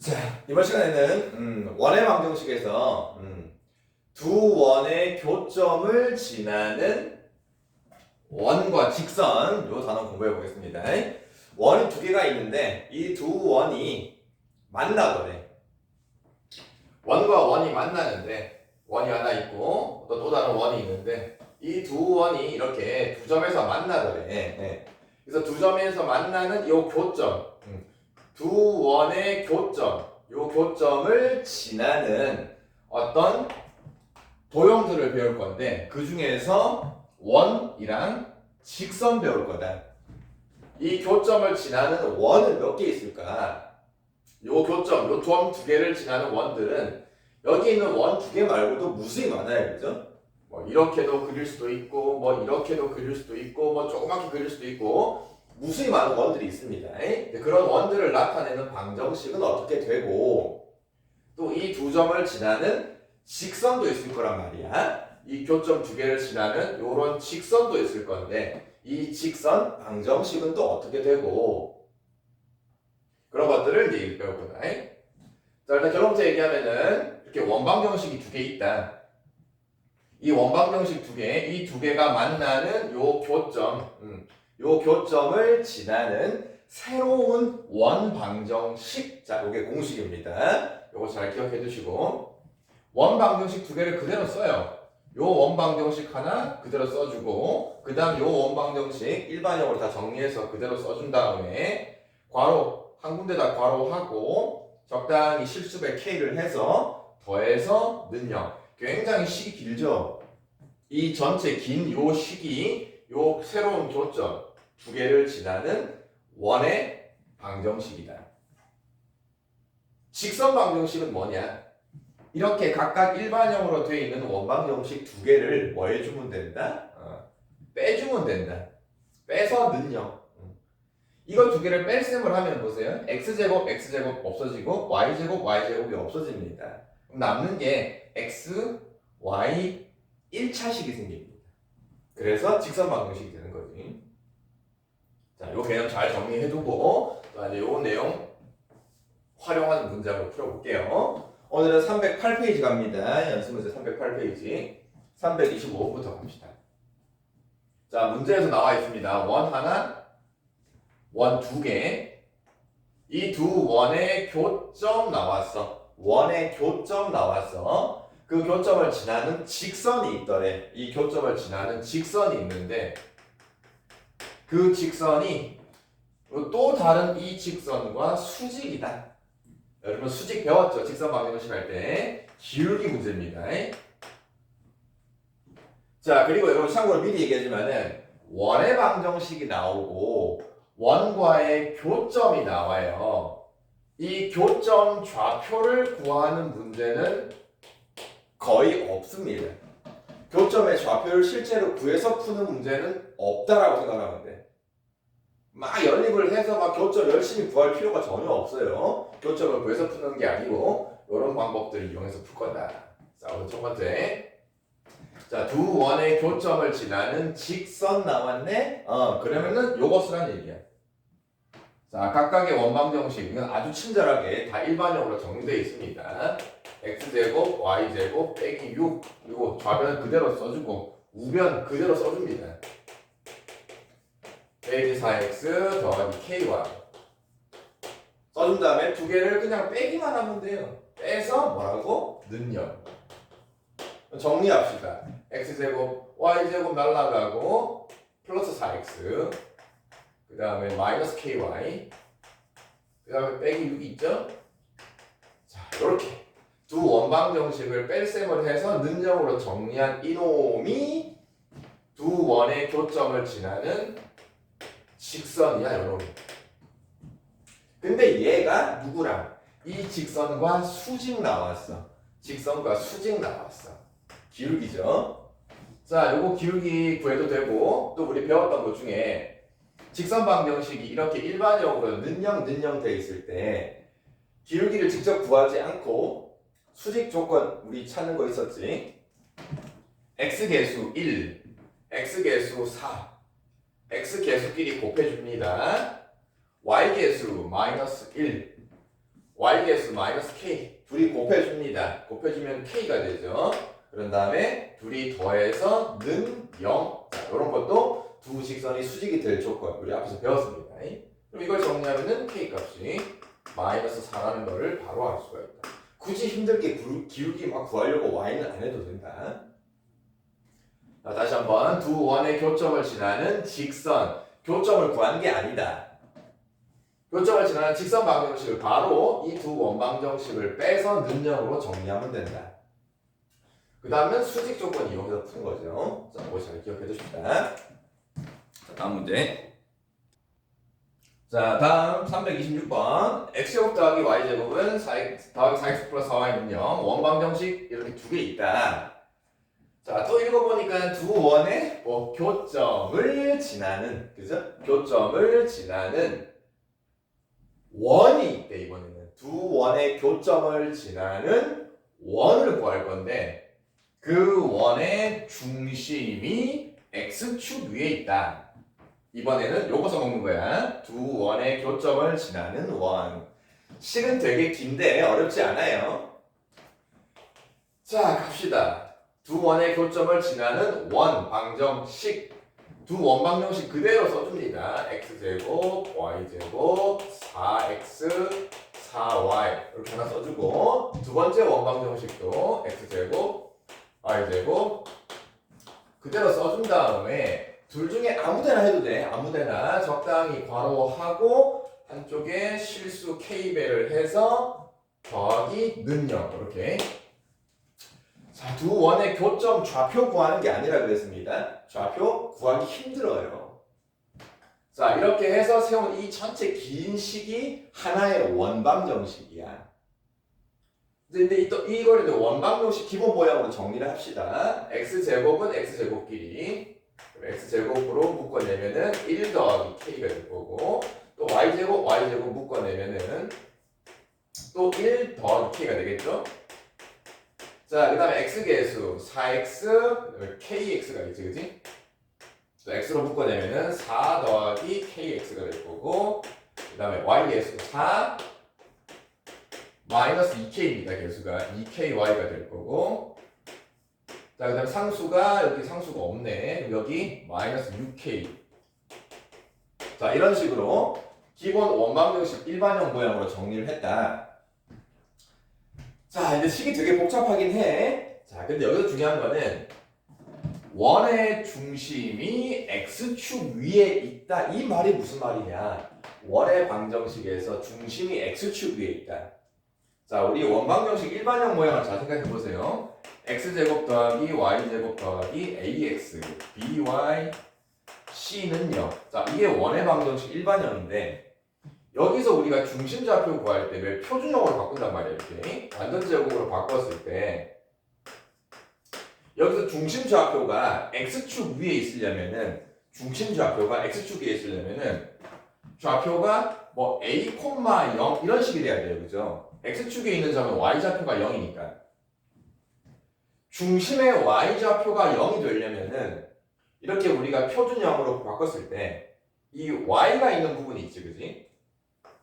자, 이번 시간에는 원의 방정식에서 두 원의 교점을 지나는 원과 직선 요 단어 공부해 보겠습니다. 원이 두 개가 있는데 이 두 원이 만나거래. 원과 원이 만나는데 원이 하나 있고 또 다른 원이 있는데 이 두 원이 이렇게 두 점에서 만나거래. 그래서 두 점에서 만나는 요 교점, 두 원의 교점, 요 교점을 지나는 어떤 도형들을 배울 건데 그 중에서 원이랑 직선 배울 거다. 이 교점을 지나는 원은 몇 개 있을까? 요 교점, 요 점 두 개를 지나는 원들은 여기 있는 원 두 개 말고도 무수히 많아요, 그죠? 뭐 이렇게도 그릴 수도 있고, 뭐 이렇게도 그릴 수도 있고, 뭐 조그맣게 그릴 수도 있고, 무수히 많은 원들이 있습니다. 그런 원들을 나타내는 방정식은 어떻게 되고, 또 이 두 점을 지나는 직선도 있을 거란 말이야. 이 교점 두 개를 지나는 요런 직선도 있을 건데, 이 직선 방정식은 또 어떻게 되고, 그런 것들을 이제 배울 거다. 자, 일단 결론부터 얘기하면은 이렇게 원방정식이 두 개 있다. 이 원방정식 두 개, 이 두 개가 만나는 요 교점, 요 교점을 지나는 새로운 원방정식. 자, 요게 공식입니다. 요거 잘 기억해 두시고, 원방정식 두 개를 그대로 써요. 요 원방정식 하나 그대로 써주고, 그 다음 요 원방정식 일반형으로 다 정리해서 그대로 써준 다음에 괄호 한 군데다 괄호하고 적당히 실수배 K를 해서 더해서 는 0. 굉장히 식이 길죠? 이 전체 긴 요 식이 요 새로운 교점 두 개를 지나는 원의 방정식이다. 직선 방정식은 뭐냐? 이렇게 각각 일반형으로 되어 있는 원방정식 두 개를 뭐 해주면 된다? 빼주면 된다. 빼서 는 0. 이거 두 개를 뺄셈을 하면 보세요. x제곱, x제곱 없어지고 y제곱, y제곱이 없어집니다. 그럼 남는 게 x, y 1차식이 생깁니다. 그래서 직선 방정식이 되는 거지. 자, 요 개념 잘 정리해두고 자, 이제 요 내용 활용하는 문제 한번 풀어볼게요. 오늘은 308페이지 갑니다. 연습문제 308페이지 325부터 갑시다. 자, 문제에서 나와 있습니다. 원 하나, 원 두 개. 이 두 원의 교점 나왔어. 원의 교점 나왔어. 그 교점을 지나는 직선이 있더래. 이 교점을 지나는 직선이 있는데 그 직선이 또 다른 이 직선과 수직이다. 여러분 수직 배웠죠? 직선 방정식 할 때 기울기 문제입니다. 자, 그리고 여러분 참고로 미리 얘기하지만은 원의 방정식이 나오고 원과의 교점이 나와요. 이 교점 좌표를 구하는 문제는 거의 없습니다. 교점의 좌표를 실제로 구해서 푸는 문제는 없다라고 생각하면 돼. 막 연립을 해서 막 교점 열심히 구할 필요가 전혀 없어요. 교점을 구해서 푸는 게 아니고 이런 방법들을 이용해서 풀 거다. 자, 오늘 첫 번째. 자, 두 원의 교점을 지나는 직선 나왔네. 그러면은 요거 쓰란 얘기야. 자, 각각의 원방정식 이건 아주 친절하게 다 일반형으로 정리되어 있습니다. x제곱, y제곱, 빼기 6 그리고 좌변 그대로 써주고 우변 그대로 써줍니다. 빼기 4x 더하기 ky 써준 다음에 두 개를 그냥 빼기만 하면 돼요. 빼서 뭐라고? 는 0. 정리합시다. x제곱, y제곱 날라가고 플러스 4x 그 다음에 마이너스 ky 그 다음에 빼기 6이 있죠? 자, 이렇게 두 원방정식을 뺄셈을 해서 는 0으로 정리한 이놈이 두 원의 교점을 지나는 직선이야, 여러분. 근데 얘가 누구랑? 이 직선과 수직 나왔어. 직선과 수직 나왔어. 기울기죠? 자, 요거 기울기 구해도 되고 또 우리 배웠던 것 중에 직선 방정식이 이렇게 일반형으로 는 0, 는 0 돼 있을 때 기울기를 직접 구하지 않고 수직 조건 우리 찾는 거 있었지? x계수 1, x계수 4, x계수끼리 곱해줍니다. y계수 마이너스 1, y계수 마이너스 k 둘이 곱해줍니다. 곱해주면 k가 되죠. 그런 다음에 둘이 더해서 는 0. 자, 이런 것도 두 직선이 수직이 될 조건 우리 앞에서 배웠습니다. 그럼 이걸 정리하면은 k 값이 마이너스 4라는 거를 바로 알 수가 있다. 굳이 힘들게 기울기 막 구하려고 y는 안 해도 된다. 자, 다시 한번 두 원의 교점을 지나는 직선 교점을 구하는 게 아니다. 교점을 지나는 직선 방정식을 바로 이 두 원방정식을 빼서 는영으로 정리하면 된다. 그 다음은 수직 조건 이용해서 푸는 거죠. 자, 이거 잘 기억해 두십시다. 자, 다음 문제. 자, 다음 326번. x제곱 더하기 y제곱은 4x 더하기 4x 플러스 4y는 0. 원방정식 이렇게 두 개 있다. 자, 또 읽어보니까 두 원의 교점을 지나는, 그죠? 교점을 지나는 원이 있대, 이번에는. 두 원의 교점을 지나는 원을 구할 건데, 그 원의 중심이 x축 위에 있다. 이번에는 요거 써먹는 거야. 두 원의 교점을 지나는 원. 식은 되게 긴데 어렵지 않아요. 자, 갑시다. 두 원의 교점을 지나는 원 방정식. 두 원방정식 그대로 써줍니다. x제곱, y제곱, 4x, 4y 이렇게 하나 써주고 두 번째 원방정식도 x제곱, y제곱 그대로 써준 다음에 둘 중에 아무데나 해도 돼. 아무데나 적당히 괄호하고 한쪽에 실수 k배를 해서 더하기 는 0 이렇게. 자, 두 원의 교점 좌표 구하는 게 아니라 그랬습니다. 좌표 구하기 힘들어요. 자, 이렇게 해서 세운 이 전체 긴 식이 하나의 원방정식이야. 근데 또 이걸 이제 원방정식 기본 모양으로 정리를 합시다. x제곱은 x제곱끼리 x제곱으로 묶어내면은 1 더하기 k가 될 거고 또 y제곱 묶어내면은 또 1 더하기 k가 되겠죠? 자, 그 다음에 x계수 4x, 그 다음에 kx가 있지, 그지? x로 묶어내면은 4 더하기 kx가 될 거고, 그 다음에 y계수 4 마이너스 2k입니다, 계수가. 2ky가 될 거고, 자, 그 다음에 상수가, 여기 상수가 없네. 여기 마이너스 6k. 자, 이런 식으로 기본 원방정식 일반형 모양으로 정리를 했다. 자, 이제 식이 되게 복잡하긴 해. 자, 근데 여기서 중요한 거는 원의 중심이 x축 위에 있다. 이 말이 무슨 말이냐? 원의 방정식에서 중심이 x축 위에 있다. 자, 우리 원방정식 일반형 모양을 잘 생각해 보세요. x제곱 더하기 y제곱 더하기 ax, by, c는 0. 자, 이게 원의 방정식 일반형인데 여기서 우리가 중심 좌표 구할 때 왜 표준형으로 바꾼단 말이야, 이렇게. 완전 제곱으로 바꿨을 때 여기서 중심 좌표가 x축 위에 있으려면은 중심 좌표가 x축 위에 있으려면은 좌표가 뭐 a, 0 이런 식이 돼야 돼요, 그죠? x축에 있는 점은 y좌표가 0이니까 중심의 y좌표가 0이 되려면은 이렇게 우리가 표준형으로 바꿨을 때 이 y가 있는 부분이 있지, 그지?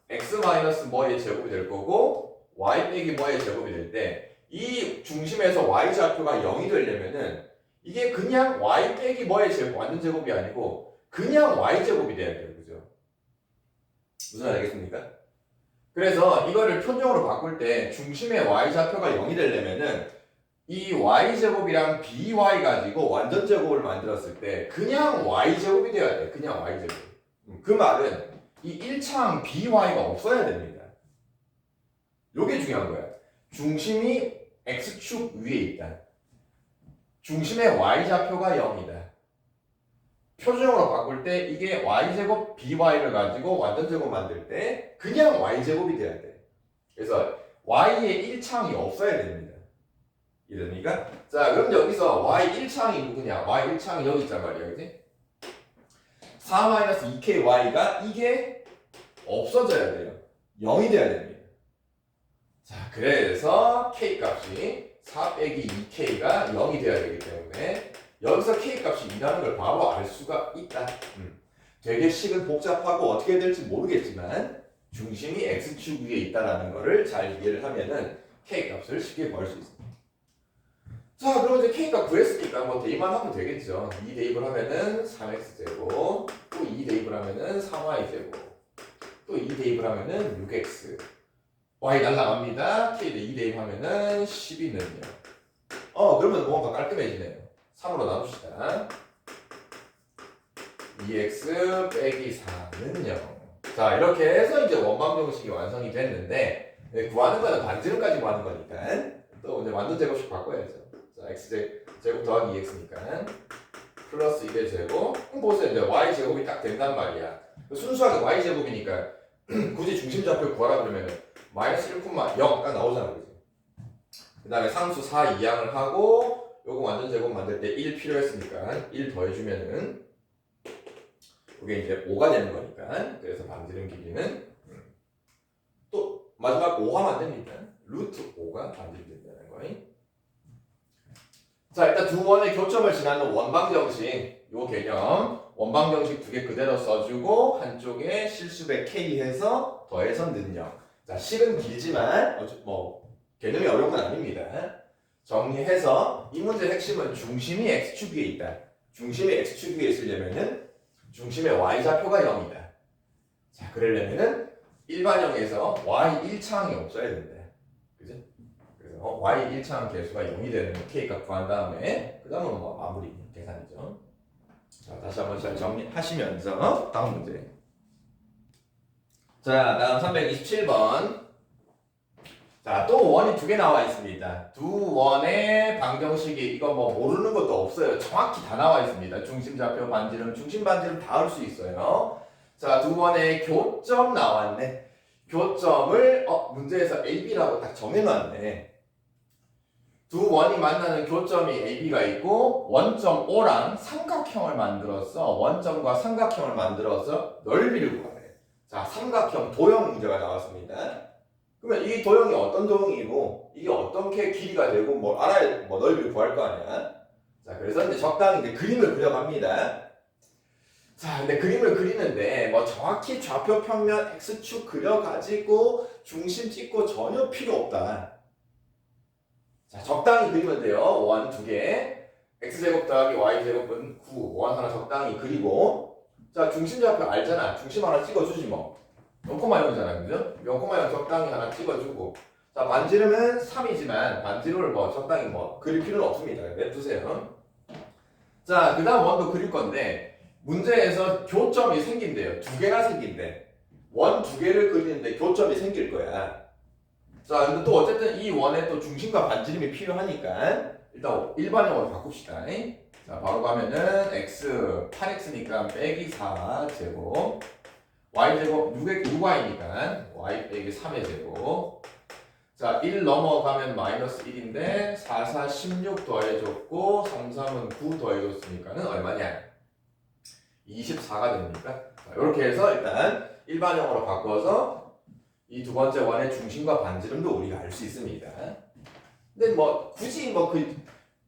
x 마이너스 뭐의 제곱이 될 거고 y 빼기 뭐의 제곱이 될 때 이 중심에서 y좌표가 0이 되려면은 이게 그냥 y 빼기 뭐의 제곱 완전 제곱이 아니고 그냥 y제곱이 돼야 돼요, 그죠? 무슨 말 알겠습니까? 그래서 이거를 표준형으로 바꿀 때 중심의 y좌표가 0이 되려면은 이 y제곱이랑 by 가지고 완전 제곱을 만들었을 때 그냥 y제곱이 돼야 돼. 그냥 y제곱. 그 말은 이 1창 by가 없어야 됩니다. 요게 중요한 거야. 중심이 x축 위에 있다. 중심의 y좌표가 0이다. 표준형으로 바꿀 때 이게 y제곱 by를 가지고 완전 제곱 만들 때 그냥 y제곱이 돼야 돼. 그래서 y의 1창이 없어야 됩니다. 이러니까 자, 그럼 여기서 y 1창이 누구냐? y 1창이 여기 있단 말이야, 그지? 4-2ky가 이게 없어져야 돼요. 0이 돼야 됩니다. 자, 그래서 k 값이 4 빼기 2k가 0이 돼야 되기 때문에 여기서 k 값이 2라는 걸 바로 알 수가 있다. 되게 식은 복잡하고 어떻게 될지 모르겠지만 중심이 x축 위에 있다라는 거를 잘 이해를 하면은 k 값을 쉽게 구할 수 있습니다. 자, 그럼 이제 k 값 구했으니까 뭐 대입만 하면 되겠죠. 2 대입을 하면은 3x제곱, 또 2 대입을 하면은 3y제곱, 또 2 대입을 하면은 6x. y 날라갑니다. k 2 대입하면은 12는요. 그러면 뭔가 깔끔해지네요. 3으로 나눕시다. 2x 빼기 4는 0. 자, 이렇게 해서 이제 원방정식이 완성이 됐는데, 구하는 거는 반지름까지 구하는 거니까 또 이제 완전 제곱식 바꿔야죠. 자, x제곱 더하기 2x니까 플러스 2의 제곱. 보세요. 이제 y제곱이 딱 된단 말이야. 순수하게 y제곱이니까 굳이 중심좌표 구하라 그러면 마이너스 1,0 딱 나오잖아. 그지? 그 다음에 상수 4 이항을 하고 요거 완전 제곱 만들 때 1 필요했으니까 1 더해주면은 그게 이제 5가 되는 거니까. 그래서 반지름 길이는 또 마지막 5 하면 안 됩니다. 루트 5가 반지름 된다는 거예요. 자, 일단 두 원의 교점을 지나는 원방정식 요 개념 원방정식 두 개 그대로 써주고 한쪽에 실수배 k 해서 더해서 는 0. 자, 식은 길지만 뭐 개념이 어려운 건 아닙니다. 정리해서 이 문제의 핵심은 중심이 x축 위에 있다. 중심이 x축 위에 있으려면은 중심의 y좌표가 0이다. 자, 그러려면은 일반형에서 y1차항이 없어야 된다. 그죠? 그래서 y1차항 개수가 0이 되는 k값 구한 다음에 그 다음은 뭐 마무리 계산이죠. 자, 다시 한번 잘 정리하시면서 다음 문제. 자, 다음 327번. 자, 또 원이 두 개 나와 있습니다. 두 원의 방정식이 이거 뭐 모르는 것도 없어요. 정확히 다 나와 있습니다. 중심좌표 반지름, 중심 반지름 다 할 수 있어요. 자, 두 원의 교점 나왔네. 교점을 문제에서 AB라고 딱 정해놨네. 두 원이 만나는 교점이 AB가 있고 원점 O랑 삼각형을 만들어서 원점과 삼각형을 만들어서 넓이를 구하래. 자, 삼각형 도형 문제가 나왔습니다. 그러면 이 도형이 어떤 도형이고 이게 어떻게 길이가 되고 뭘 알아야 뭐 넓이를 구할 거 아니야. 자, 그래서 이제 적당히 이제 그림을 그려갑니다. 자, 근데 그림을 그리는데 뭐 정확히 좌표 평면 x축 그려가지고 중심 찍고 전혀 필요 없다. 자, 적당히 그리면 돼요. 원 두 개. x제곱 더하기 y제곱은 9. 원 하나 적당히 그리고 자, 중심좌표 알잖아. 중심 하나 찍어주지 뭐. 0,0이잖아, 그죠? 0,0 적당히 하나 찍어주고. 자, 반지름은 3이지만 반지름을 뭐 적당히 뭐 그릴 필요는 없습니다. 냅두세요. 자, 그 다음 원도 그릴 건데 문제에서 교점이 생긴대요. 두 개가 생긴대. 원 두 개를 그리는데 교점이 생길 거야. 자, 근데 또 어쨌든 이 원에 또 중심과 반지름이 필요하니까 일단 일반형으로 바꿉시다. 자, 바로 가면은 x 8x니까 빼기 4 제곱 y제곱 6y니까 y 빼기 3의 제곱. 자, 1 넘어가면 마이너스 1인데 4, 4, 16 더해줬고 3, 3은 9 더해줬으니까는 얼마냐? 24가 됩니까? 자, 이렇게 해서 일단 일반형으로 바꿔서 이 두 번째 원의 중심과 반지름도 우리가 알 수 있습니다. 근데 뭐 굳이 뭐 그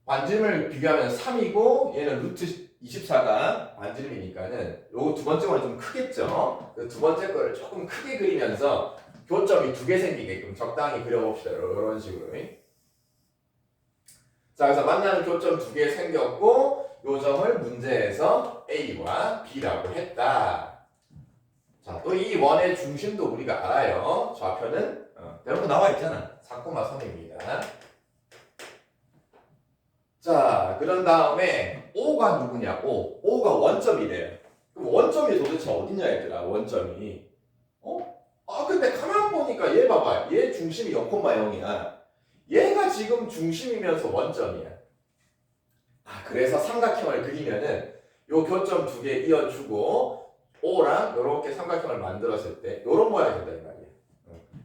반지름을 비교하면 3이고 얘는 루트 24가 반지름이니까는 요거 두 번째 원이 좀 크겠죠? 두 번째 거를 조금 크게 그리면서 교점이 두 개 생기게끔 적당히 그려봅시다. 이런 식으로. 자, 그래서 만나는 교점 두 개 생겼고 요 점을 문제에서 A와 B라고 했다. 자, 또 이 원의 중심도 우리가 알아요. 좌표는 대놓고 나와 있잖아. 4,3입니다. 자, 그런 다음에 O가 누구냐? O가 원점이래요. 그럼 원점이 도대체 어디냐 얘들아? 원점이. 근데 가만 보니까 얘 봐봐. 얘 중심이 0,0이야. 얘가 지금 중심이면서 원점이야. 그래서 삼각형을 그리면은 요 교점 두 개 이어주고 O랑 이렇게 삼각형을 만들었을 때 요런 모양이 된다 이 말이야.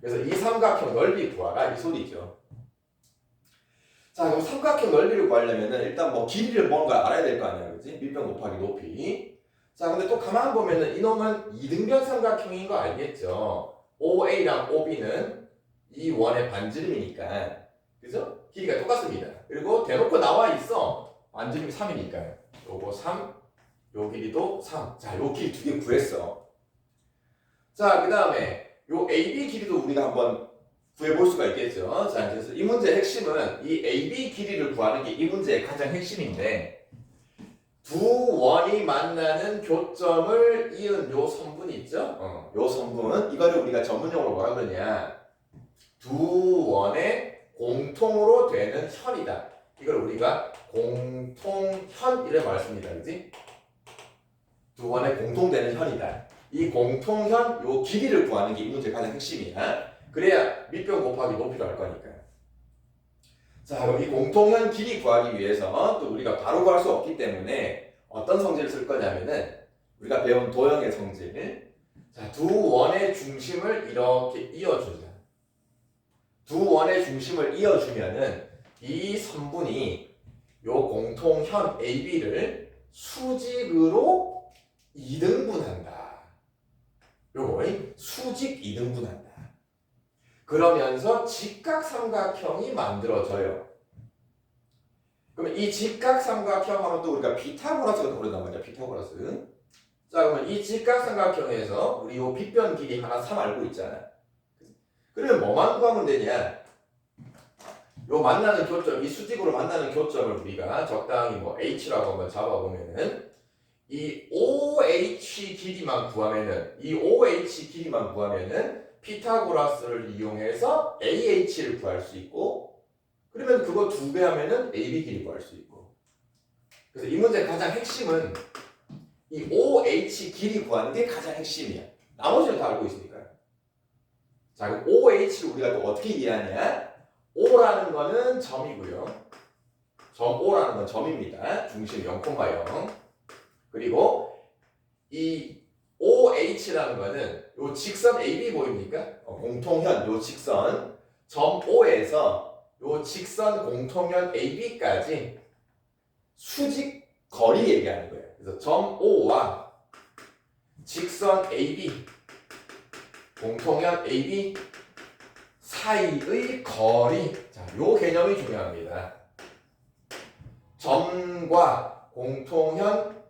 그래서 이 삼각형 넓이 구하라 이 소리죠. 자, 그럼 삼각형 넓이를 구하려면은 일단 뭐 길이를 뭔가 알아야 될 거 아니야, 그렇지? 밀평 곱하기 높이. 자, 근데 또 가만 보면은 이놈은 이등변 삼각형인 거 알겠죠? OA랑 OB는 이 원의 반지름이니까, 그죠? 길이가 똑같습니다. 그리고 대놓고 나와 있어. 반지름이 3이니까. 요거 3, 요 길이도 3. 자, 요 길이 두 개 구했어. 자, 그 다음에 요 AB 길이도 우리가 한번 구해볼 수가 있겠죠. 자, 그래서 이 문제의 핵심은 이 AB 길이를 구하는 게 이 문제의 가장 핵심인데 두 원이 만나는 교점을 이은 요 선분이 있죠. 요 선분 이거를 우리가 전문용어로 뭐라 그러냐? 두 원의 공통으로 되는 현이다. 이걸 우리가 공통현이라 말습니다. 그지? 두 원의 공통되는 현이다. 이 공통현 요 길이를 구하는 게 이 문제의 가장 핵심이야. 그래야 밑변 곱하기 높이를 할 거니까. 자, 그럼 이 공통현 길이 구하기 위해서 또 우리가 바로 구할 수 없기 때문에 어떤 성질을 쓸 거냐면은 우리가 배운 도형의 성질. 자, 두 원의 중심을 이렇게 이어주자. 두 원의 중심을 이어주면은 이 선분이 요 공통현 AB를 수직으로 2등분한다. 요거 수직 2등분한다. 그러면서 직각삼각형이 만들어져요. 그러면 이 직각삼각형 하면 또 우리가 피타고라스가 떠오른단 말이야. 피타고라스. 자, 그러면 이 직각삼각형에서 우리 요 빗변 길이 하나 3 알고 있잖아. 그러면 뭐만 구하면 되냐? 요 만나는 교점, 이 수직으로 만나는 교점을 우리가 적당히 뭐 H라고 한번 잡아보면은 이 OH 길이만 구하면은 피타고라스를 이용해서 AH를 구할 수 있고 그러면 그거 2배 하면은 AB 길이 구할 수 있고 그래서 이 문제의 가장 핵심은 이 OH 길이 구하는 게 가장 핵심이야. 나머지는 다 알고 있으니까. 자, 그럼 OH를 우리가 또 어떻게 이해하냐? O라는 거는 점이고요. 점 O라는 건 점입니다. 중심 0,0. 그리고 이 OH라는 거는 요 직선 AB 보입니까? 공통현 요 직선 점 O에서 요 직선 공통현 AB까지 수직 거리 얘기하는 거예요. 그래서 점 O와 직선 AB 공통현 AB 사이의 거리. 자, 요 개념이 중요합니다. 점과 공통현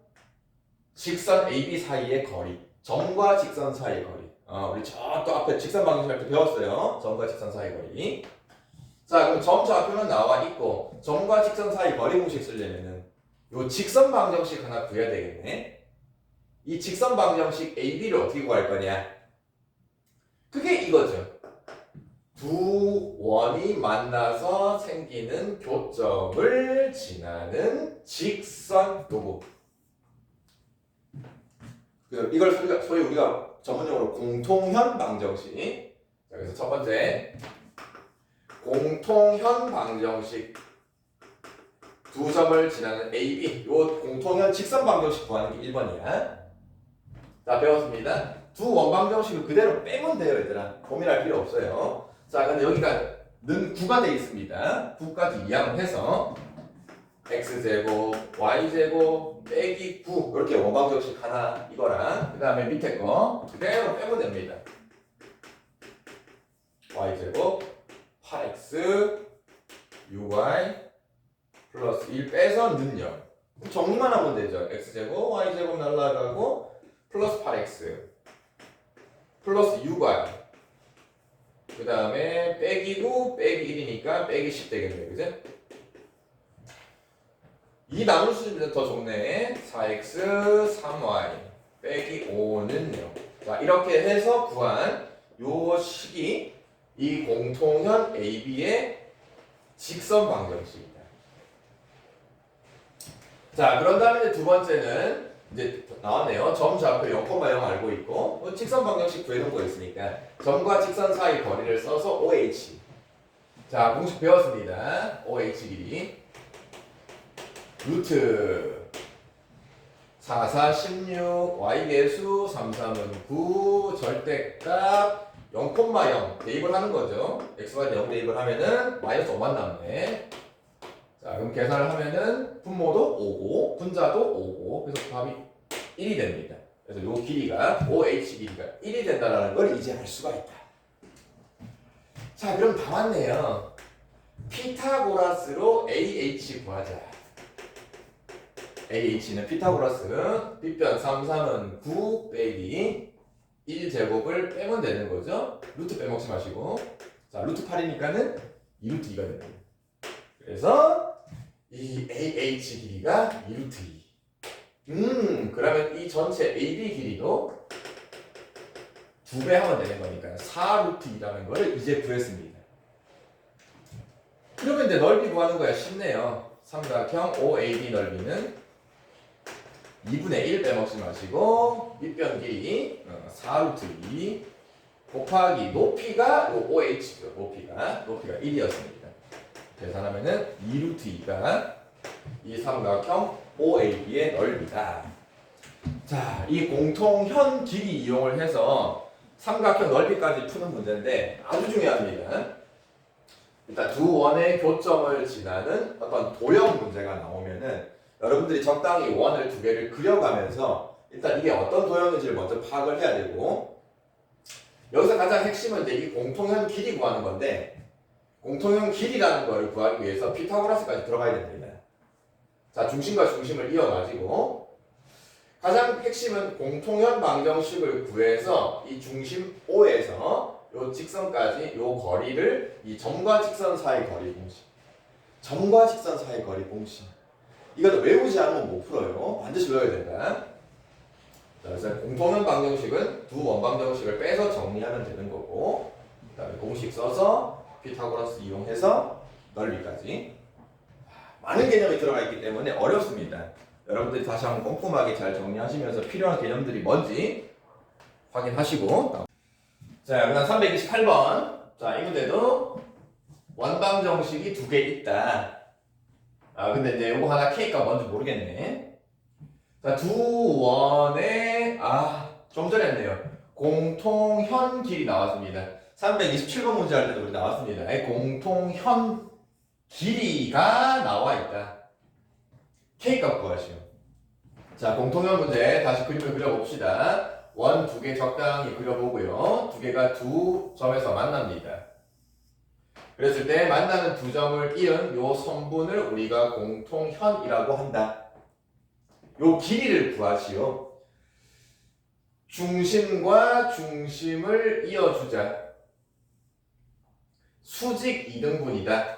직선 AB 사이의 거리. 점과 직선 사이의 거리. 우리 저 또 앞에 직선 방정식 할 때 배웠어요. 점과 직선 사이의 거리. 자, 그럼 점 좌표는 나와 있고 점과 직선 사이 거리 공식 쓰려면은 요 직선 방정식 하나 구해야 되겠네. 이 직선 방정식 AB를 어떻게 구할 거냐? 그게 이거죠. 두 원이 만나서 생기는 교점을 지나는 직선 요거. 이걸 소위 우리가 전문용어로 공통현 방정식. 자, 그래서 첫 번째 공통현 방정식 두 점을 지나는 AB 요 공통현 직선 방정식 구하는 게 1번이야. 자, 배웠습니다. 두 원방정식을 그대로 빼면 돼요, 얘들아. 고민할 필요 없어요. 자, 근데 여기가 는 9가 되어 있습니다. 9까지 이항을 해서 x제곱, y제곱, 빼기 9 이렇게 원방정식 하나 이거랑 그 다음에 밑에 거 그대로 빼면 됩니다. y제곱, 8x, 6y 플러스 1 빼서 는 0. 정리만 하면 되죠. x제곱, y제곱 날라가고 플러스 8x 플러스 6y 그 다음에 빼기 9 빼기 1이니까 빼기 10 되겠네요. 그죠? 이 나눌 수 있는 더 좋네. 4x 3y 빼기 5는 0. 자, 이렇게 해서 구한 요 식이 이 공통현 AB의 직선 방정식이다. 자, 그런 다음에 이제 두 번째는 이제 나왔네요. 점 좌표 0,0 알고 있고 직선 방정식 구해놓은 거 있으니까 점과 직선 사이 거리를 써서 OH. 자, 공식 배웠습니다. OH 길이 루트 4, 4, 16 Y계수 3, 3은 9 절대값 0,0 대입을 하는 거죠. X가 0 대입을 하면은 마이너스 5만 남네. 자, 그럼 계산을 하면은 분모도 5고 분자도 5고 그래서 답이 1이 됩니다. 그래서 요 길이가 OH 길이가 1이 된다는 걸 이제 알 수가 있다. 자, 그럼 다 맞네요. 피타고라스로 AH 구하자. AH는 피타고라스 빗변 3, 3은 9 빼기 1제곱을 빼면 되는 거죠. 루트 빼먹지 마시고. 자, 루트 8이니까는 2루트 2가 됩니다. 그래서 이 AH 길이가 2루트 2. 그러면 이 전체 AB 길이도 2배 하면 되는 거니까 4루트 2라는 거를 이제 구했습니다. 그러면 이제 넓이 구하는 거야. 쉽네요. 삼각형 OAB 넓이는 2분의 1 빼먹지 마시고 밑변 길이 4루트 2 곱하기 높이가 요 OH죠. 높이가 1이었습니다. 계산하면은 2루트 2가 이 삼각형 OAB의 넓이다. 자, 이 공통현 길이 이용을 해서 삼각형 넓이까지 푸는 문제인데 아주 중요합니다. 일단 두 원의 교점을 지나는 어떤 도형 문제가 나오면은 여러분들이 적당히 원을 두 개를 그려가면서 일단 이게 어떤 도형인지를 먼저 파악을 해야 되고, 여기서 가장 핵심은 이제 이 공통현 길이 구하는 건데, 공통현 길이라는 걸 구하기 위해서 피타고라스까지 들어가야 됩니다. 자, 중심과 중심을 이어가지고 가장 핵심은 공통현 방정식을 구해서 이 중심 O에서 요 직선까지 요 거리를 이 점과 직선 사이 거리 공식, 점과 직선 사이 거리 공식, 이것도 외우지 않으면 못 풀어요. 반드시 외워야 된다. 자, 그래서 공통현 방정식은 두 원방정식을 빼서 정리하면 되는 거고, 그다음에 공식 써서 피타고라스 이용해서 넓이까지 많은 개념이 들어가 있기 때문에 어렵습니다. 여러분들이 다시 한번 꼼꼼하게 잘 정리하시면서 필요한 개념들이 뭔지 확인하시고. 자, 그다음 328번. 자, 이 문제도 원방정식이 두 개 있다. 근데 이제 요거 하나 K가 뭔지 모르겠네. 자, 두 원의 좀 전에 했네요. 공통현 길이 나왔습니다. 327번 문제 할 때도 우리 나왔습니다. 공통현 길이가 나와 있다. K값 구하시오. 자, 공통현 문제 다시 그림을 그려봅시다. 원 두 개 적당히 그려보고요. 두 개가 두 점에서 만납니다. 그랬을 때 만나는 두 점을 이은 요 선분을 우리가 공통현이라고 한다. 요 길이를 구하시오. 중심과 중심을 이어주자. 수직 2등분이다.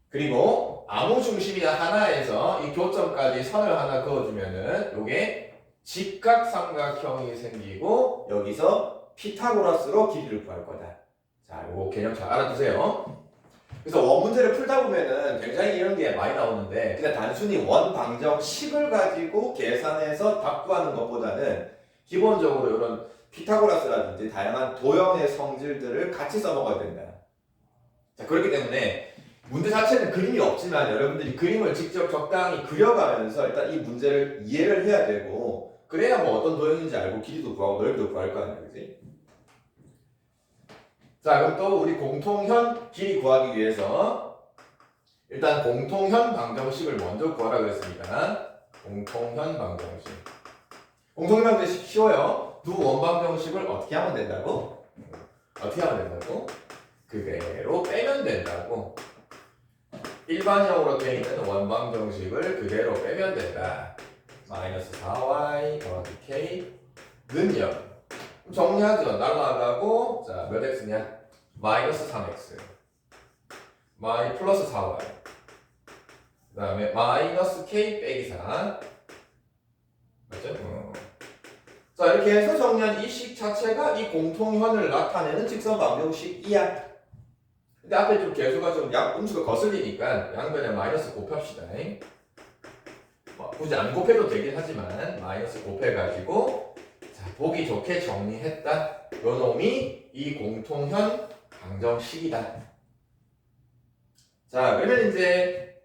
그리고 아무 중심이나 하나에서 이 교점까지 선을 하나 그어주면은 요게 직각삼각형이 생기고 여기서 피타고라스로 길이를 구할 거다. 자, 요거 개념 잘 알아두세요. 그래서 원 문제를 풀다 보면은 굉장히 이런 게 많이 나오는데, 그냥 단순히 원 방정식을 가지고 계산해서 답 구하는 것보다는 기본적으로 이런 피타고라스라든지 다양한 도형의 성질들을 같이 써먹어야 된다. 자, 그렇기 때문에 문제 자체는 그림이 없지만 여러분들이 그림을 직접 적당히 그려가면서 일단 이 문제를 이해를 해야 되고, 그래야 뭐 어떤 도형인지 알고 길이도 구하고 넓이도 구할 거 아니야, 그지? 자, 그럼 또 우리 공통현 길이 구하기 위해서 일단 공통현 방정식을 먼저 구하라 그랬습니다. 공통현 방정식. 공통현 방정식 쉬워요. 두 원방정식을 어떻게 하면 된다고? 어떻게 하면 된다고? 그대로 빼면 된다고. 일반형으로 되어 있는 원방정식을 그대로 빼면 된다. 마이너스 4y 더하기 k는 0. 정리하죠. 날라가고, 자, 몇 x냐? 마이너스 3x. 마이 플러스 4y. 그 다음에 마이너스 k 빼기 4. 맞죠? 자, 이렇게 해서 정리한 이 식 자체가 이 공통현을 나타내는 직선 방정식이야. 근데 앞에 좀 개수가 좀 음수가 거슬리니까 양변에 마이너스 곱합시다. 굳이 안 곱해도 되긴 하지만 마이너스 곱해가지고, 자, 보기 좋게 정리했다. 요 놈이 이 공통현 방정식이다. 자, 그러면 이제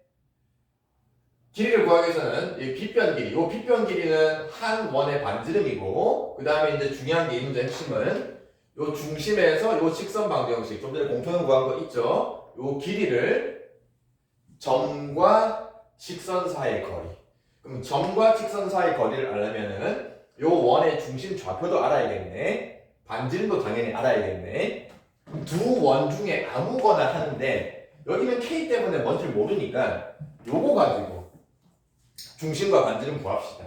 길이를 구하기 위해서는 이 빗변 길이, 요 빗변 길이는 한 원의 반지름이고, 그 다음에 이제 중요한 게 이 문제 핵심은 요 중심에서 요 직선 방정식, 좀 전에 공통현 구한 거 있죠? 요 길이를 점과 직선 사이의 거리. 그럼 점과 직선 사이의 거리를 알려면은 요 원의 중심 좌표도 알아야겠네. 반지름도 당연히 알아야겠네. 두 원 중에 아무거나 하는데 여기는 K 때문에 뭔지 모르니까 요거 가지고 중심과 반지름 구합시다.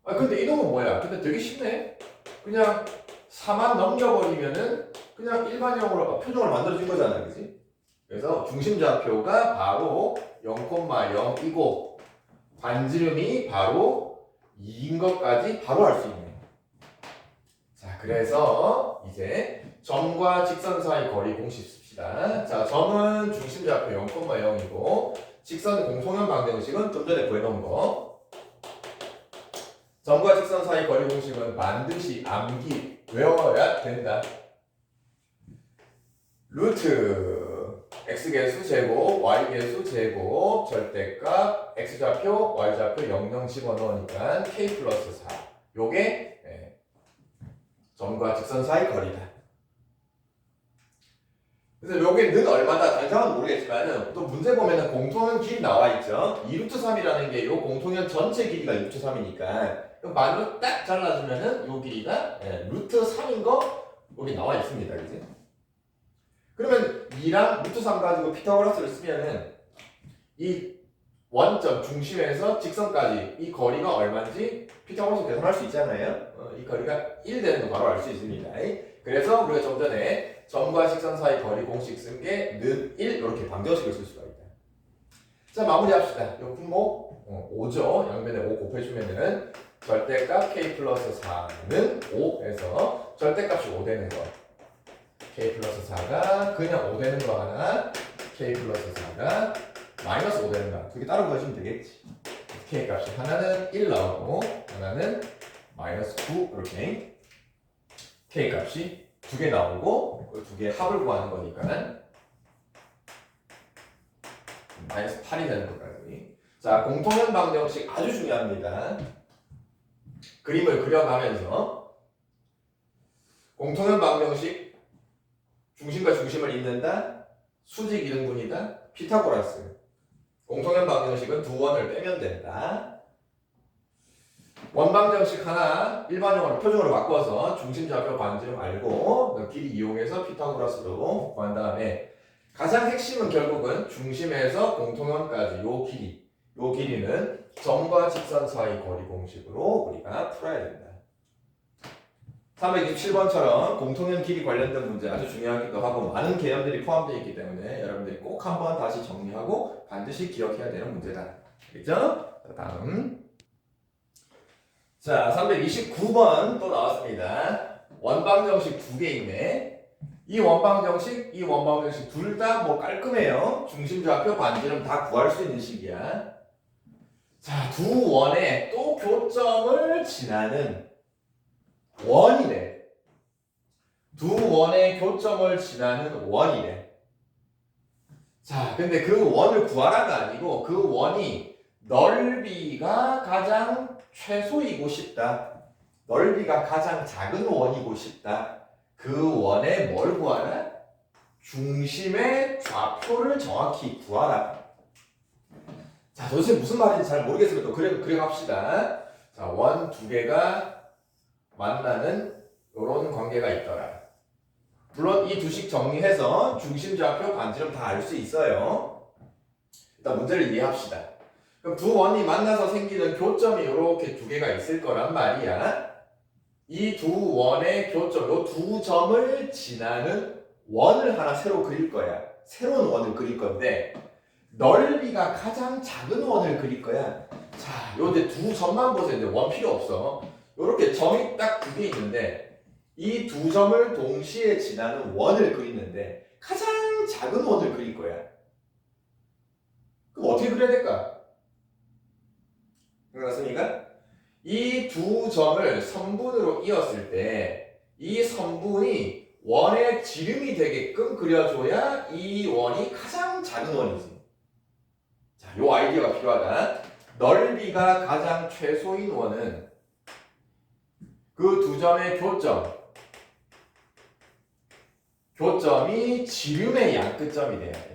아 근데 이놈은 뭐야? 근데 되게 쉽네. 그냥 4만 넘겨버리면은 그냥 일반형으로 표정을 만들어준 거잖아, 그지? 그래서 중심좌표가 바로 0,0이고 반지름이 바로 2인 것까지 바로 알 수 있네. 자, 그래서 이제 점과 직선 사이 거리 공식 씁시다. 자, 점은 중심좌표 0,0이고 직선 공통연 방정식은 좀 전에 구해놓은 거. 점과 직선 사이 거리 공식은 반드시 암기 외워야 된다. 루트 x계수 제곱 y계수 제곱 절대값 x좌표 y좌표 00 집어넣으니까 k 플러스 4 요게 점과 직선 사이 거리다. 그래서 요게는 얼마다 단상은 모르겠지만은 또 문제 보면은 공통연 길이 나와 있죠. 2루트 3이라는 게 요 공통연 전체 길이가 2루트 3이니까 만으로 딱 잘라주면은 요 길이가 루트 3인 거 여기 나와 있습니다. 그지? 그러면 2랑 루트 3 가지고 피타고라스를 쓰면은 이 원점 중심에서 직선까지 이 거리가 얼마인지 피타고라스 계산할 수 있잖아요. 이 거리가 1 되는 거 바로 알 수 있습니다. 그래서 우리가 좀 전에 점과 직선 사이 거리 공식 쓴 게 는 1 이렇게 방정식을 쓸 수가 있다. 자 마무리합시다. 요 분모 5죠. 양변에 5 곱해주면은 절대값 k 플러스 4는 5에서 절대값이 5 되는 거. k 플러스 4가 그냥 5 되는 거 하나, k 플러스 4가 마이너스 5 되는 거 두 개 따로 구하시면 되겠지. k 값이 하나는 1 나오고 하나는 마이너스 9 이렇게 k 값이 두 개 나오고 그 두 개 합을 구하는 거니까 마이너스 8이 되는 것까지. 자 공통연 방정식 아주 중요합니다. 그림을 그려가면서 공통연 방정식 중심과 중심을 잇는다. 수직 이등분이다. 피타고라스. 공통연 방정식은 두 원을 빼면 된다. 원방정식 하나 일반형으로 표준으로 바꿔서 중심좌표 반지름 알고 길이 이용해서 피타고라스로 구한 다음에 가장 핵심은 결국은 중심에서 공통연까지 요 길이는 점과 직선 사이 거리 공식으로 우리가 풀어야 된다. 327번처럼 공통연 길이 관련된 문제 아주 중요하기도 하고 많은 개념들이 포함되어 있기 때문에 여러분들이 꼭 한번 다시 정리하고 반드시 기억해야 되는 문제다. 알겠죠? 다음 자 329번 또 나왔습니다. 원방정식 두 개 있네. 이 원방정식 둘 다 뭐 깔끔해요. 중심좌표 반지름 다 구할 수 있는 식이야. 자 두 원에 또 교점을 지나는 원이래. 두 원의 교점을 지나는 원이래. 자, 근데 그 원을 구하라가 아니고 그 원이 넓이가 가장 최소이고 싶다. 넓이가 가장 작은 원이고 싶다. 그 원에 뭘 구하라? 중심의 좌표를 정확히 구하라. 자, 도대체 무슨 말인지 잘 모르겠으면 또 그려갑시다. 자, 원 두 개가 만나는 이런 관계가 있더라. 물론 이 두 식 정리해서 중심좌표 반지름 다 알 수 있어요. 일단 문제를 이해합시다. 그럼 두 원이 만나서 생기는 교점이 이렇게 두 개가 있을 거란 말이야. 이 두 원의 교점, 이 두 점을 지나는 원을 하나 새로 그릴 거야. 새로운 원을 그릴 건데 넓이가 가장 작은 원을 그릴 거야. 자, 요 이제 두 점만 보세요. 이제 원 필요 없어. 요렇게 점이 딱 두 개 있는데 이 두 점을 동시에 지나는 원을 그리는데 가장 작은 원을 그릴 거야. 그럼 어떻게 그려야 될까? 생각났습니까? 이 두 점을 선분으로 이었을 때 이 선분이 원의 지름이 되게끔 그려줘야 이 원이 가장 작은 원이지. 자, 요 아이디어가 필요하다. 넓이가 가장 최소인 원은 그 두 점의 교점이 지름의 양끝점이 돼야 돼.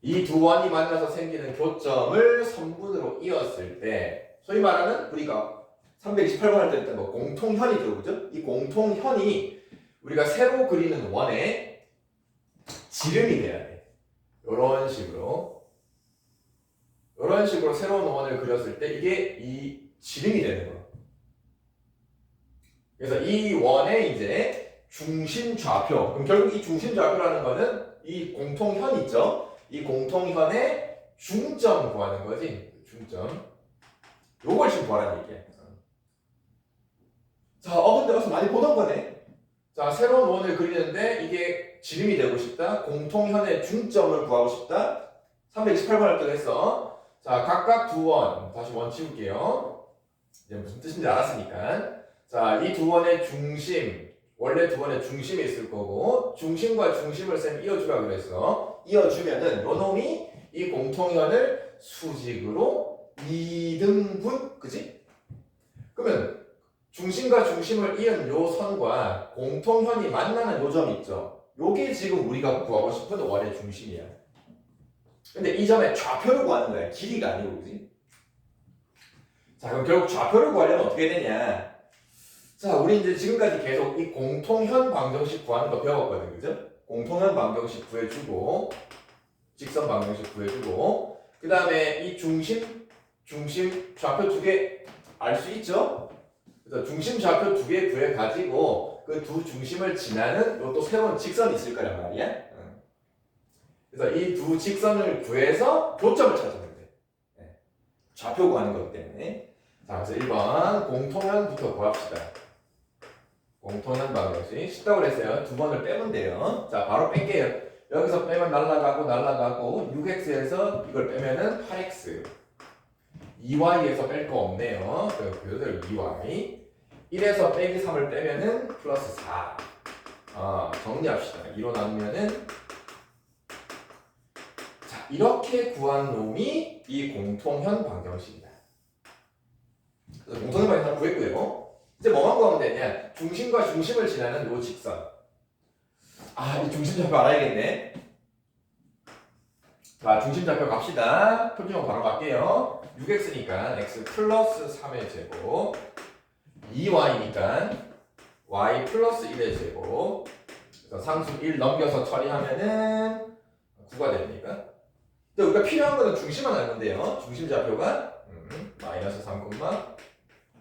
이 두 원이 만나서 생기는 교점을 선분으로 이었을 때 소위 말하는 우리가 328번 할 때 했던 뭐 공통현이죠. 그죠? 이 공통현이 우리가 새로 그리는 원의 지름이 돼야 돼. 이런 식으로 새로운 원을 그렸을 때 이게 이 지름이 되는 거. 그래서 이 원의 이제 중심 좌표. 그럼 결국 이 중심 좌표라는 거는 이 공통현 있죠? 이 공통현의 중점 구하는 거지. 중점. 요걸 지금 구하라는 얘기야. 자, 근데 어디서 많이 보던 거네. 자, 새로운 원을 그리는데 이게 지름이 되고 싶다. 공통현의 중점을 구하고 싶다. 328번 할 때도 했어. 자, 각각 두 원. 다시 원 치울게요. 이제 무슨 뜻인지 알았으니까. 자, 이 두 원의 중심. 원래 두 원의 중심이 있을 거고, 중심과 중심을 쌤 이어주라 그랬어. 이어주면은 요 놈이 이 공통현을 수직으로 2등분, 그지? 그러면 중심과 중심을 이은 요 선과 공통현이 만나는 요 점 있죠? 요게 지금 우리가 구하고 싶은 원의 중심이야. 근데 이 점의 좌표를 구하는 거야. 길이가 아니고, 그지? 자, 그럼 결국 좌표를 구하려면 어떻게 되냐? 자, 우리 이제 지금까지 계속 이 공통현 방정식 구하는 거 배웠거든, 그죠? 공통현 방정식 구해주고, 직선 방정식 구해주고, 그 다음에 이 중심, 좌표 두 개 알 수 있죠? 그래서 중심 좌표 두 개 구해가지고 그 두 중심을 지나는 또 새로운 직선이 있을 거란 말이야. 그래서 이 두 직선을 구해서 교점을 찾으면 돼. 좌표 구하는 것 때문에. 자, 그래서 1번 공통현부터 구합시다. 공통현 방정식 쉽다고 그랬어요. 두 번을 빼면 돼요. 자, 바로 뺄게요. 여기서 빼면 날라가고 6x에서 이걸 빼면은 8x. 2y에서 뺄 거 없네요. 그대로 2y. 1에서 빼기 3을 빼면은 플러스 4. 정리합시다. 2로 나누면은 자, 이렇게 구한 놈이 이 공통현 방정식이다. 그래서 공통현 방정식 구했고요. 이제 뭐만 구하면 되냐? 중심과 중심을 지나는 요 직선. 이 중심 좌표 알아야겠네. 자, 중심 좌표 갑시다. 표준형 바로 갈게요. 6x니까 x 플러스 3의 제곱, 2y니까 y 플러스 1의 제곱. 그래서 상수 1 넘겨서 처리하면은 9가 됩니까? 근데 우리가 필요한 거는 중심만 알면 돼요. 중심 좌표가 마이너스 3,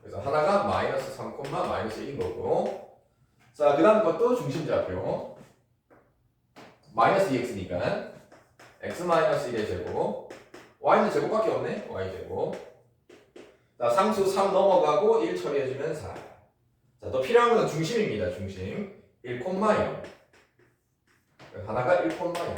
그래서 하나가 마이너스 3, 마이너스 1인 거고. 자, 그 다음 것도 중심 좌표. 마이너스 2x니까 x 마이너스 1의 제곱. y는 제곱밖에 없네. y 제곱. 자, 상수 3 넘어가고 1 처리해주면 4. 자, 또 필요한 건 중심입니다. 중심 1,0. 하나가 1,0.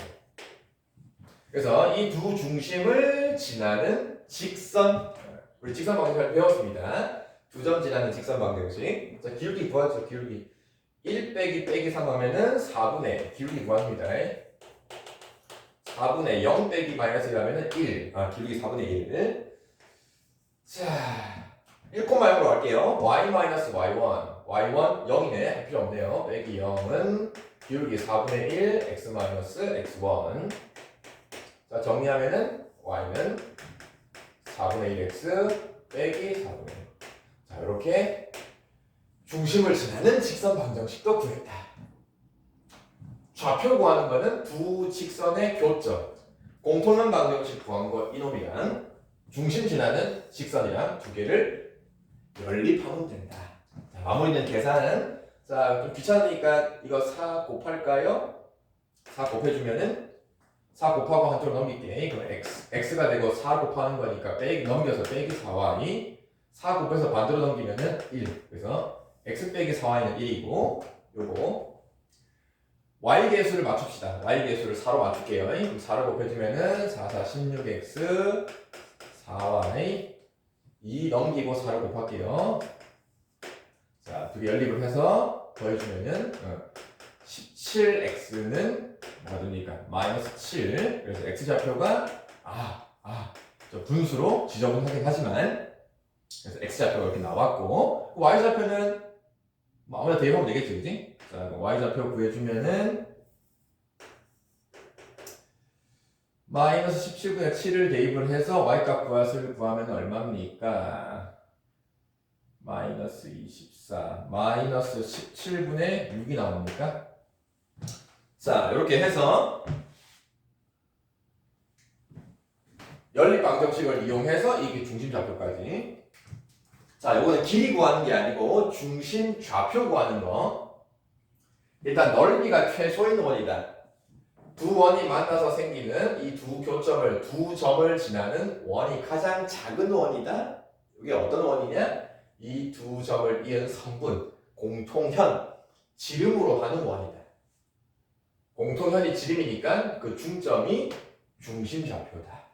그래서 이 두 중심을 지나는 직선. 우리 직선 방정식을 배웠습니다. 두 점 지나는 직선 방정식. 자, 기울기 구하죠. 기울기 1 빼기 3 하면은 4분의 기울기 구합니다. 4분의 0 빼기 마이너스 1 하면은 1. 기울기 4분의 1. 자, 1,0으로 갈게요. y 마이너스 y1. y1 0이네. 할 필요 없네요. 빼기 0은 기울기 4분의 1 x 마이너스 x1. 자, 정리하면은 y는 4분의 1x 빼기 4분의 1. 자, 이렇게 중심을 지나는 직선 방정식도 구했다. 좌표 구하는 거는 두 직선의 교점. 공통현 방정식 구한 거 이놈이랑 중심 지나는 직선이랑 두 개를 연립하면 된다. 자, 마무리는 계산은 자, 좀 귀찮으니까 이거 4 곱할까요? 4 곱해주면은 4 곱하고 한쪽으로 넘길게. 이거 x가 되고 4 곱하는 거니까 넘겨서 빼기 4y. 4 곱해서 반대로 넘기면은 1. 그래서 x 빼기 4y는 1이고 요거 y 계수를 맞춥시다. y 계수를 4로 맞출게요. 그럼 4를 곱해주면은 4, 4, 16x 4y 2 넘기고 4를 곱할게요. 자, 두 개 연립을 해서 더해주면은 17x는 뭐가 됩니까? 마이너스 7. 그래서 x좌표가 저 분수로 지저분하긴 하지만 그래서 x좌표가 이렇게 나왔고 y좌표는 아무나 대입하면 되겠죠, 그지? 자, y좌표 구해주면은 마이너스 17분의 7을 대입을 해서 y값 구하면 얼마입니까? 마이너스 24 마이너스 17분의 6이 나옵니까? 자, 이렇게 해서 연립 방정식을 이용해서 이게 중심 좌표까지. 자, 요거는 길이 구하는 게 아니고 중심 좌표 구하는 거. 일단 넓이가 최소인 원이다. 두 원이 만나서 생기는 이 두 교점을 두 점을 지나는 원이 가장 작은 원이다. 이게 어떤 원이냐? 이 두 점을 이은 성분, 공통현, 지름으로 하는 원이다. 공통현이 지름이니까 그 중점이 중심 좌표다.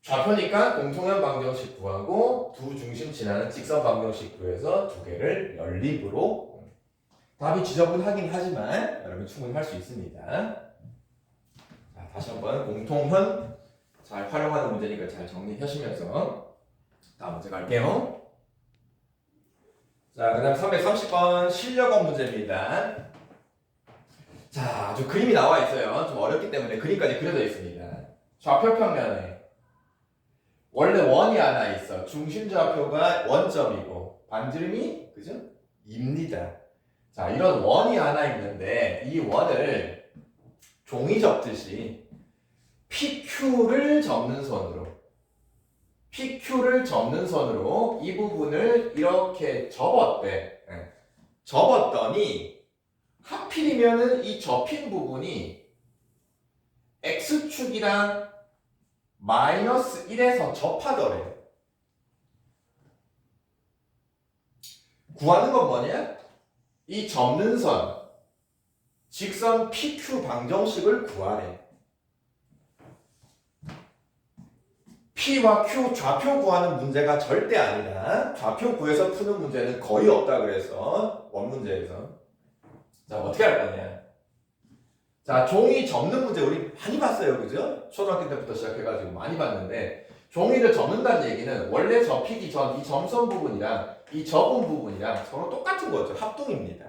좌표니까 공통현 방정식 구하고 두 중심 지나는 직선 방정식 구해서 두 개를 연립으로. 답이 지저분하긴 하지만 여러분 충분히 할 수 있습니다. 자, 다시 한번 공통현 잘 활용하는 문제니까 잘 정리하시면서 다음 문제 갈게요. 자, 그 다음 330번 실력업 문제입니다. 자, 아주 그림이 나와 있어요. 좀 어렵기 때문에 그림까지 그려져 있습니다. 좌표 평면에 원래 원이 하나 있어. 중심 좌표가 원점이고 반지름이 그죠? 입니다. 자, 이런 원이 하나 있는데 이 원을 종이 접듯이 PQ를 접는 선으로 이 부분을 이렇게 접었대. 접었더니 하필이면은 이 접힌 부분이 X축이랑 마이너스 1에서 접하더래. 구하는 건 뭐냐? 이 접는 선, 직선 PQ 방정식을 구하래. P와 Q 좌표 구하는 문제가 절대 아니다. 좌표 구해서 푸는 문제는 거의 없다 그래서 원 문제에서. 자, 어떻게 할 거냐? 자, 종이 접는 문제 우리 많이 봤어요, 그죠? 초등학교 때부터 시작해가지고 많이 봤는데 종이를 접는다는 얘기는 원래 접히기 전 이 점선 부분이랑 이 접은 부분이랑 서로 똑같은 거죠. 합동입니다.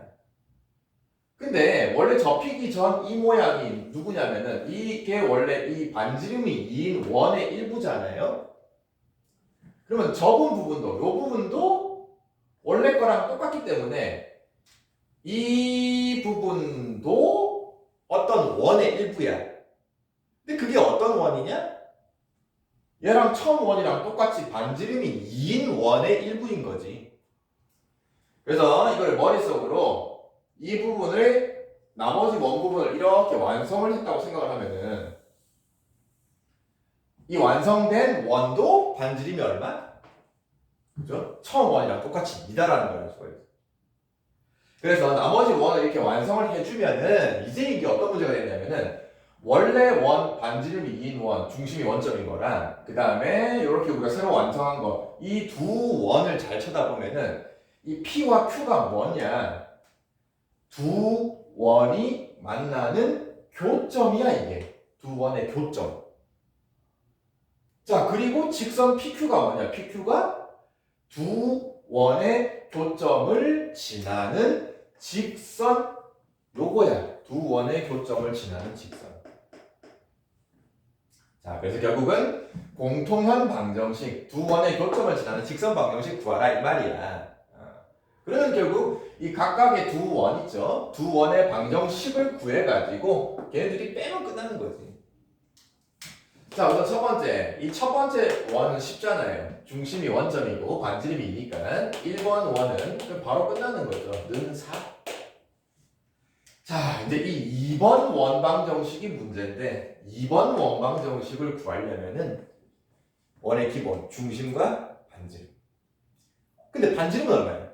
근데 원래 접히기 전 이 모양이 누구냐면은 이게 원래 이 반지름이 2인 원의 일부잖아요. 그러면 접은 부분도 이 부분도 원래 거랑 똑같기 때문에 이 부분도 어떤 원의 일부야. 근데 그게 어떤 원이냐? 얘랑 처음 원이랑 똑같이 반지름이 2인 원의 일부인 거지. 그래서 이걸 머릿속으로 이 부분을 나머지 원 부분을 이렇게 완성을 했다고 생각을 하면은 이 완성된 원도 반지름이 얼마? 그죠? 처음 원이랑 똑같이 2다라는 거예요. 그래서 나머지 원을 이렇게 완성을 해주면은 이제 이게 어떤 문제가 되냐면은 원래 원 반지름이 2인 원 중심이 원점인 거랑 그 다음에 이렇게 우리가 새로 완성한 거 이 두 원을 잘 쳐다보면은 이 P와 Q가 뭐냐? 두 원이 만나는 교점이야 이게. 두 원의 교점. 자, 그리고 직선 PQ가 뭐냐? PQ가 두 원의 교점을 지나는 직선 요거야. 두 원의 교점을 지나는 직선. 자, 그래서 결국은 공통현 방정식 두 원의 교점을 지나는 직선 방정식 구하라 이 말이야. 그러면 결국 이 각각의 두 원 있죠. 두 원의 방정식을 구해가지고 걔네들이 빼면 끝나는 거지. 자, 우선 첫 번째. 이 첫 번째 원은 쉽잖아요. 중심이 원점이고 반지름이 2니까 1번 원은 바로 끝나는 거죠. 는 4. 자, 이제 이 2번 원방정식이 문제인데 2번 원방정식을 구하려면은 원의 기본 중심과 반지름. 근데 반지름은 얼마예요?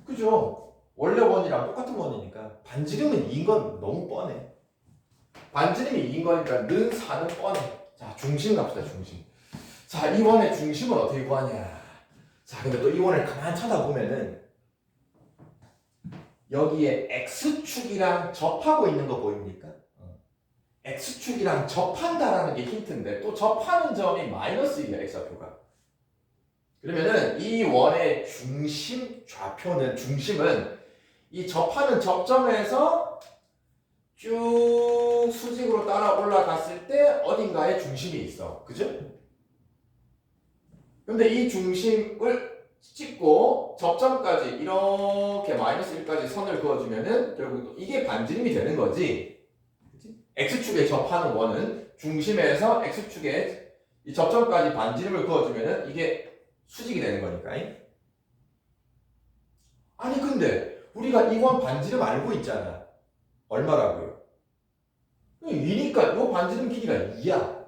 그죠? 원래 원이랑 똑같은 원이니까 반지름은 2인 건 너무 뻔해. 반지름이 2인 거니까 는 4는 뻔해. 자, 중심 갑시다, 중심. 자, 이 원의 중심은 어떻게 구하냐? 자, 근데 또 이 원을 가만히 쳐다보면은 여기에 X축이랑 접하고 있는 거 보입니까? X축이랑 접한다라는 게 힌트인데 또 접하는 점이 마이너스 1이야, X좌표가. 그러면은 이 원의 중심 좌표는 중심은 이 접하는 접점에서 쭉 수직으로 따라 올라갔을 때 어딘가에 중심이 있어. 그죠? 근데 이 중심을 찍고 접점까지 이렇게 마이너스 1까지 선을 그어주면은 결국 이게 반지름이 되는 거지. 그치? X축에 접하는 원은 중심에서 X축에 이 접점까지 반지름을 그어주면은 이게 수직이 되는 거니까. 아니 근데 우리가 이 원 반지름 알고 있잖아. 얼마라고요? 2니까 이 반지름 길이가 2야.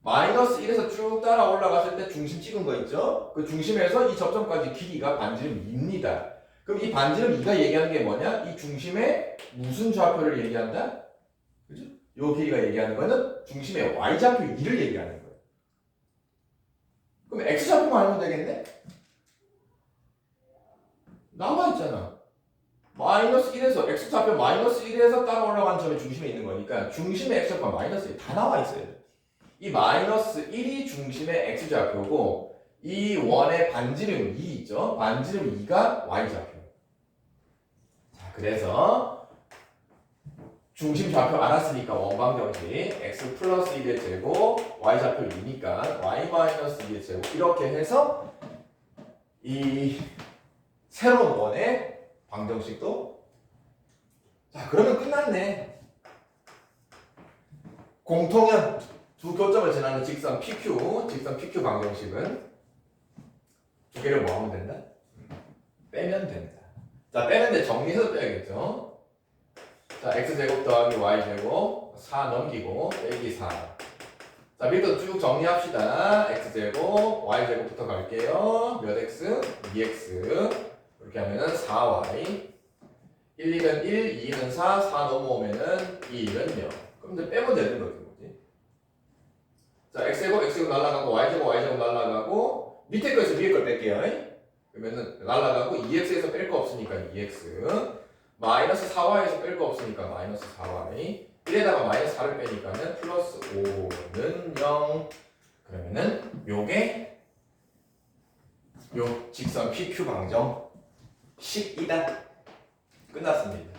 마이너스 1에서 쭉 따라 올라갔을 때 중심 찍은 거 있죠? 그 중심에서 이 접점까지 길이가 반지름 2입니다. 그럼 이 반지름 2가 얘기하는 게 뭐냐? 이 중심의 무슨 좌표를 얘기한다? 그죠? 요 길이가 얘기하는 거는 중심의 y좌표 2를 얘기하는 거예요. 그럼 x좌표만 알면 되겠네? 남아있잖아. 마이너스 1에서 x좌표 마이너스 1에서 따라 올라간 점이 중심에 있는 거니까 중심의 x좌표가 마이너스 1 다 나와 있어요. 이 마이너스 1이 중심의 x좌표고 이 원의 반지름 2 있죠? 반지름 2가 y좌표. 자, 그래서 중심 좌표 알았으니까 원방정식 x 플러스 1의 제곱 y좌표 2니까 y 마이너스 2의 제곱 이렇게 해서 이 새로운 원의 방정식도 자 그러면 끝났네. 공통연 두 교점을 지나는 직선 PQ 방정식은 두 개를 뭐 하면 된다? 빼면 된다. 자 빼는데 정리해서 빼야겠죠. 자 x제곱 더하기 y제곱 4 넘기고 빼기 4. 자 밑으로 쭉 정리합시다. x제곱 y제곱부터 갈게요. 몇 x? 2x 이렇게 하면은 4y 1, 2는 1, 2는 4, 4 넘어오면은 2는 0. 그럼 이제 빼면 되는 거지 뭐지? 자 x제곱 날라가고 y제곱 날라가고 밑에 거에서 위에 걸 뺄게요. 그러면은 날라가고 2x에서 뺄 거 없으니까 2x 마이너스 4y에서 뺄 거 없으니까 마이너스 4y 1에다가 마이너스 4를 빼니까는 플러스 5는 0. 그러면은 요게 요 직선 PQ 방정 10이다. 끝났습니다.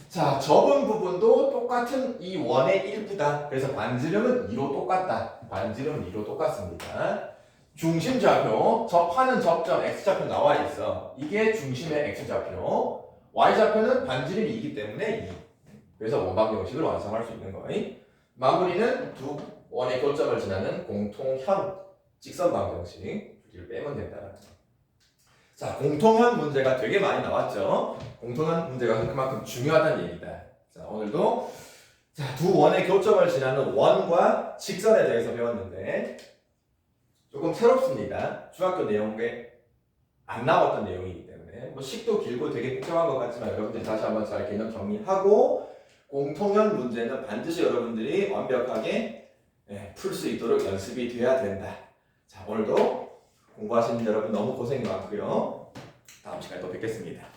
자, 접은 부분도 똑같은 이 원의 일부다. 그래서 반지름은 2로 똑같다. 반지름은 2로 똑같습니다. 중심 좌표, 접하는 접점 x좌표 나와 있어. 이게 중심의 x좌표. y좌표는 반지름이 2이기 때문에 2. 그래서 원방정식을 완성할 수 있는 거예요. 마무리는 두 원의 교점을 지나는 공통현 직선 방정식. 를 빼면 된다. 자, 공통현 문제가 되게 많이 나왔죠. 공통현 문제가 그만큼 중요하다는 얘기다. 자, 오늘도 자, 두 원의 교점을 지나는 원과 직선에 대해서 배웠는데 조금 새롭습니다. 중학교 내용에 안 나왔던 내용이기 때문에 뭐 식도 길고 되게 복잡한 것 같지만 여러분들이 다시 한번 잘 개념 정리하고 공통현 문제는 반드시 여러분들이 완벽하게 풀 수 있도록 연습이 돼야 된다. 자, 오늘도 공부하시는 여러분 너무 고생이 많고요. 다음 시간에 또 뵙겠습니다.